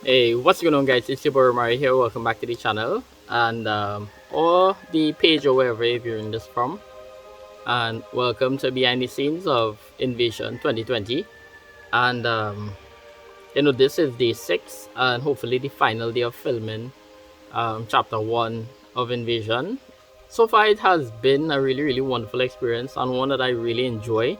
Hey, what's going on, guys? It's your boy Mario here. Welcome back to the channel and or the page or wherever you're viewing this from. And welcome to behind the scenes of Invasion 2020. And this is day 6 and hopefully the final day of filming chapter 1 of Invasion. So far, it has been a really wonderful experience and one that I really enjoy.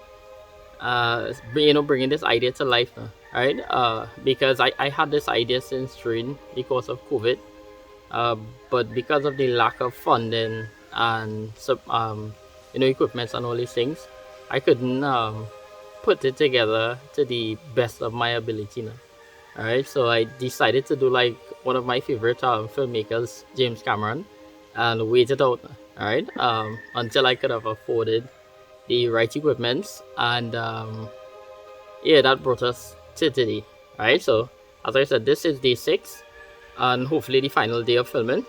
Bringing this idea to life now, right? Because I had this idea since June because of COVID, uh, but because of the lack of funding and equipments and all these things, I couldn't put it together to the best of my ability now. All right, so I decided to do like one of my favorite filmmakers, James Cameron, and wait it out. All right, until I could have afforded the right equipment, and yeah, that brought us to today. Right, so as I said, this is day 6 and hopefully the final day of filming.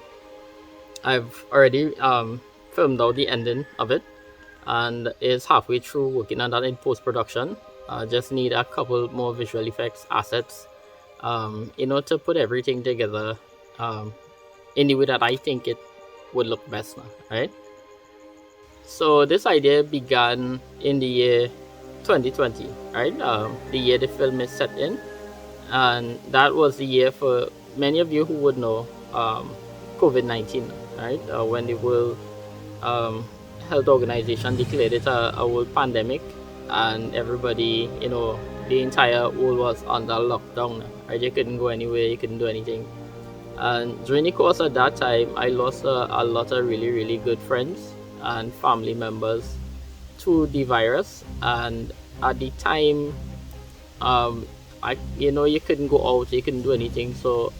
I've already filmed out the ending of it and is halfway through working on that in post-production. Just need a couple more visual effects assets to put everything together in the way that I think it would look best now, right? So this idea began in the year 2020, right? The year the film is set in, and that was the year, for many of you who would know, COVID-19, right? When the World Health Organization declared it a world pandemic, and everybody, the entire world was under lockdown, right? You couldn't go anywhere, you couldn't do anything. And during the course of that time, I lost a lot of really good friends and family members to the virus. And at the time, you couldn't go out, you couldn't do anything. So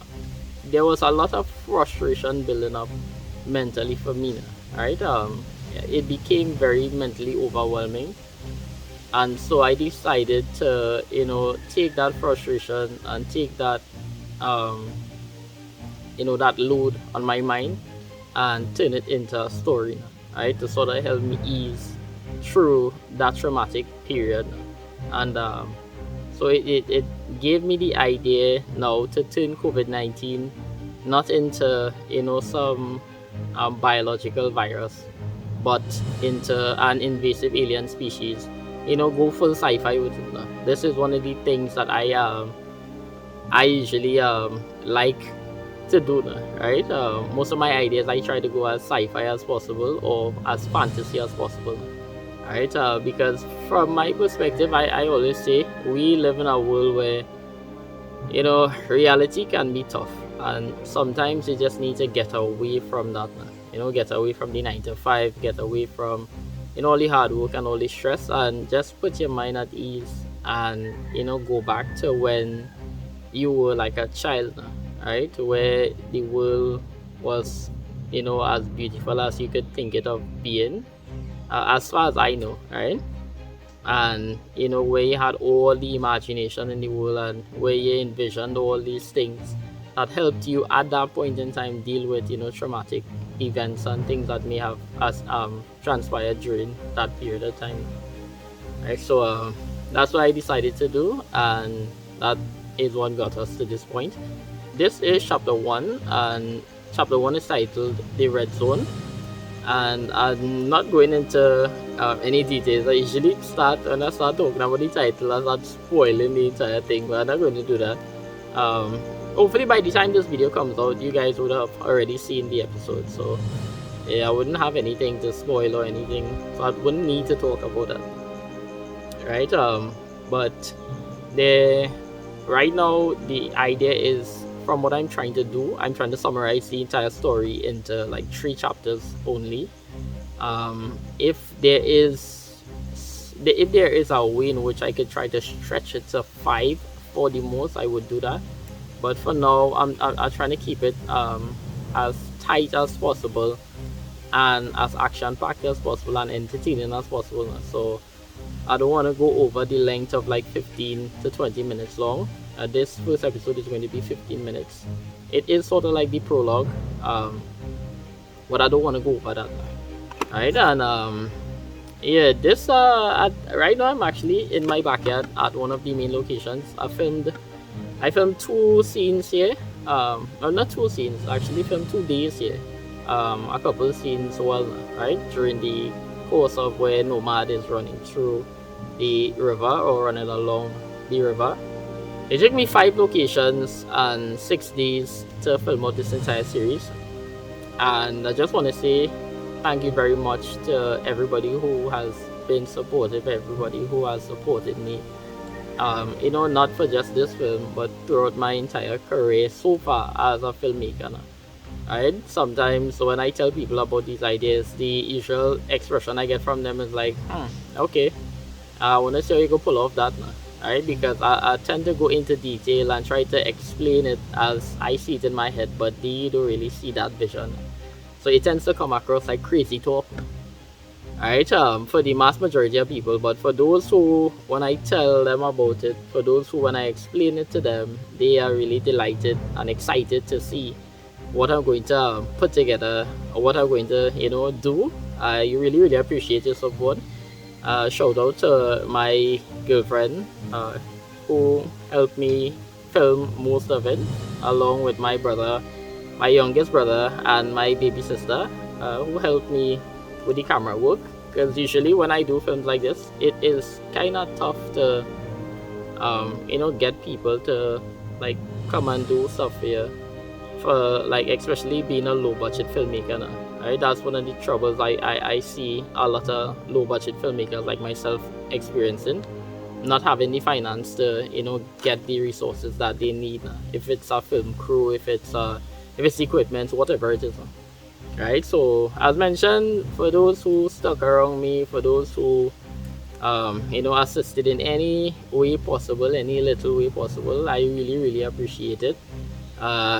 there was a lot of frustration building up mentally for me, right? It became very mentally overwhelming. And so I decided to, take that frustration and take that, that load on my mind and turn it into a story, right? To sort of help me ease through that traumatic period. And so it gave me the idea now to turn COVID-19 not into, some biological virus, but into an invasive alien species. Go full sci-fi with it now. This is one of the things that I usually like to do now, right? Most of my ideas I try to go as sci-fi as possible or as fantasy as possible, right? Because from my perspective, I always say we live in a world where reality can be tough, and sometimes you just need to get away from that now. Get away from the 9 to 5, get away from all the hard work and all the stress, and just put your mind at ease and go back to when you were like a child now, right? Where the world was, as beautiful as you could think it of being, as far as I know, right? And where you had all the imagination in the world, and where you envisioned all these things that helped you at that point in time deal with traumatic events and things that may have transpired during that period of time, right? So that's what I decided to do, and that is what got us to this point. This is chapter 1, and chapter 1 is titled The Red Zone. And I'm not going into any details. I usually start, when I start talking about the title, I start spoiling the entire thing, but I'm not going to do that. Hopefully by the time this video comes out, you guys would have already seen the episode, so yeah, I wouldn't have anything to spoil or anything, so I wouldn't need to talk about that, right? But right now the idea is, from what I'm trying to do, I'm trying to summarize the entire story into like 3 chapters only. If there is a way in which I could try to stretch it to 5 for the most, I would do that. But for now, I'm trying to keep it as tight as possible and as action-packed as possible and entertaining as possible. So I don't want to go over the length of like 15 to 20 minutes long. This first episode is going to be 15 minutes. It is sort of like the prologue, but I don't want to go over that, right? And Yeah, this right now I'm actually in my backyard at one of the main locations. I filmed two scenes here. No, not two scenes. Actually, filmed 2 days here. A couple scenes was right during the course of where Nomad is running through the river or running along the river. It took me 5 locations and 6 days to film out this entire series. And I just want to say thank you very much to everybody who has been supportive, everybody who has supported me. Not for just this film, but throughout my entire career so far as a filmmaker. Right? Sometimes when I tell people about these ideas, the usual expression I get from them is like, okay, I want to see how you go pull off that now. Right? Because I tend to go into detail and try to explain it as I see it in my head, but they don't really see that vision. So it tends to come across like crazy talk. Alright, for the mass majority of people, but for those who, when I tell them about it, for those who, when I explain it to them, they are really delighted and excited to see what I'm going to put together, or what I'm going to, do. I really, really appreciate your support. Shout out to my girlfriend, who helped me film most of it, along with my brother, my youngest brother, and my baby sister, who helped me with the camera work. Because usually when I do films like this, it is kind of tough to, get people to like come and do stuff here. For like, especially being a low budget filmmaker now. Right, that's one of the troubles I see a lot of low budget filmmakers like myself experiencing, not having the finance to get the resources that they need now. If it's a film crew, if it's equipment, whatever it is. Right, so as mentioned, for those who stuck around me, for those who assisted in any way possible, any little way possible, I really, really appreciate it. uh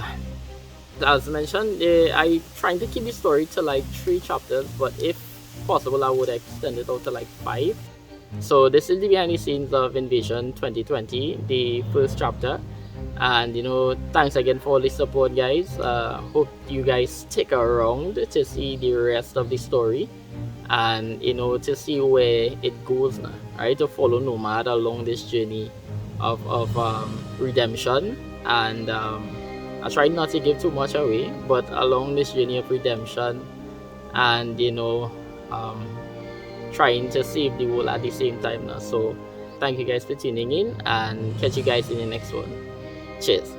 as mentioned, I trying to keep the story to like 3 chapters, but if possible I would extend it out to like 5. So this is the behind the scenes of Invasion 2020, the first chapter. And thanks again for all the support, guys. Hope you guys stick around to see the rest of the story, and to see where it goes now. Right, to follow Nomad along this journey of redemption. And I try not to give too much away, but along this journey of redemption, and um, trying to save the world at the same time now. So thank you guys for tuning in, and catch you guys in the next one. Cheers.